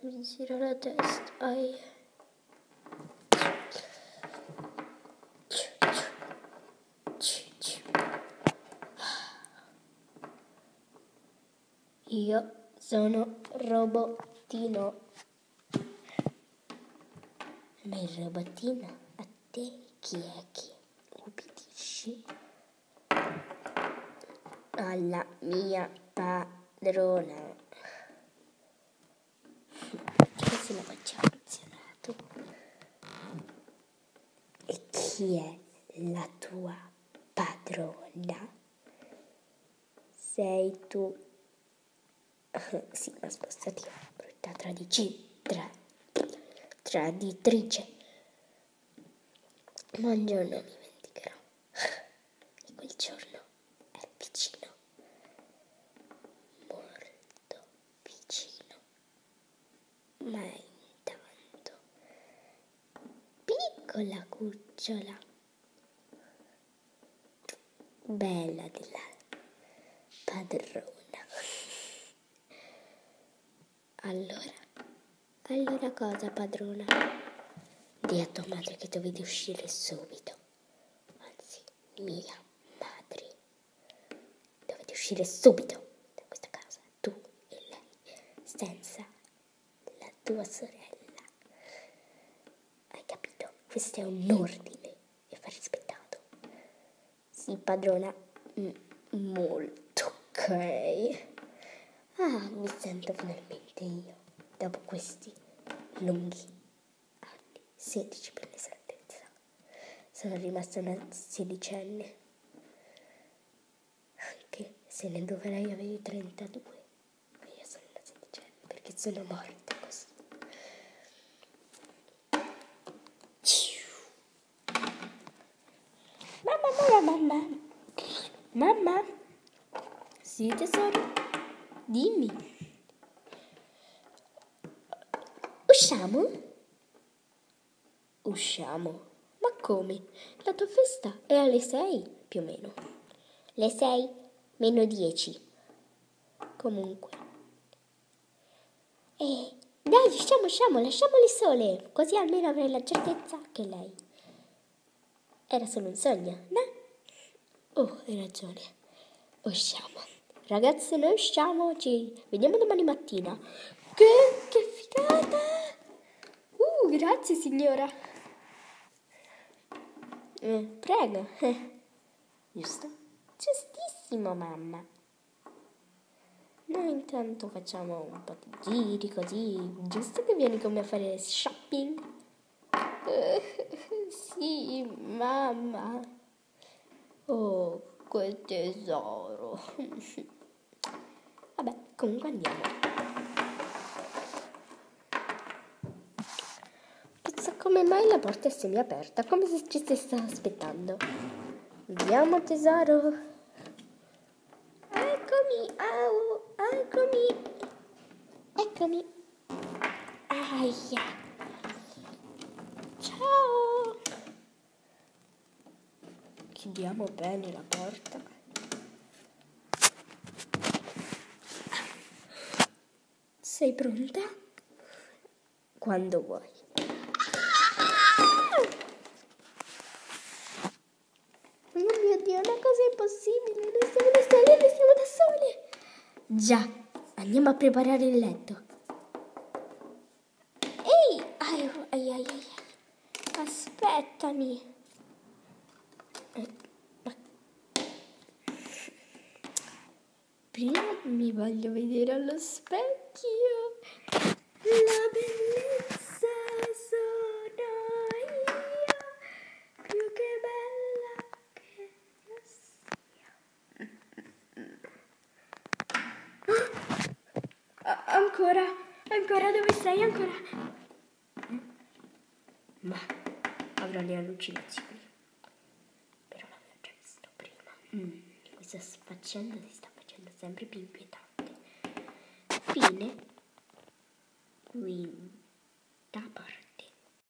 Mi gira la testa. Ai. Io sono robottino. Ma il robottino a te chi è che ubbidisci? Alla mia padrona. Che se la faccia azionato. E chi è la tua padrona? Sei tu. Sì, ma spostati, brutta traditrice. Ma un giorno mi vendicherò. E quel giorno è vicino. Molto vicino. Ma intanto, piccola cucciola, bella della padrona. Allora cosa, padrona? Dì a tua madre che dovete uscire subito. Anzi, mia madre. Dovete uscire subito da questa casa, tu e lei, senza la tua sorella. Hai capito? Questo è un ordine e va rispettato. Sì, padrona. Molto ok. Ah, mi sento finalmente io, dopo questi lunghi anni, 16 per l'esattezza. Sono rimasta una sedicenne, anche se ne dovrei avere 32. Ma io sono una sedicenne perché sono morta così. Mamma. Sì, tesoro. Dimmi. Usciamo? Ma come? La tua festa è alle 6, più o meno. Le 6 meno 10. Comunque. Dai, usciamo, lasciamole sole. Così almeno avrei la certezza che lei era solo un sogno, no? Oh, hai ragione. Usciamo. Ragazze, noi usciamo, ci vediamo domani mattina. Che figata! Grazie signora. Prego. Giusto? Giustissimo, mamma. Noi intanto facciamo un po' di giri così. Giusto che vieni con me a fare shopping? Sì, mamma. Oh, che tesoro. Vabbè, comunque andiamo. Pensa come mai la porta è semiaperta, come se ci stesse aspettando. Andiamo, tesoro. Eccomi. Aia. Ciao. Chiudiamo bene la porta. Sei pronta? Quando vuoi. Oh mio Dio, una cosa impossibile. Noi siamo da sole. Già, andiamo a preparare il letto. Ehi, ai. Aspettami. Prima mi voglio vedere allo specchio. La bellezza sono io, più che bella che io sia. Ancora, dove sei ancora? Ma avrò le allucinazioni. Però l'avevo già visto prima. Questa faccenda si sta facendo sempre più inquietante. Fine. Quinta parte.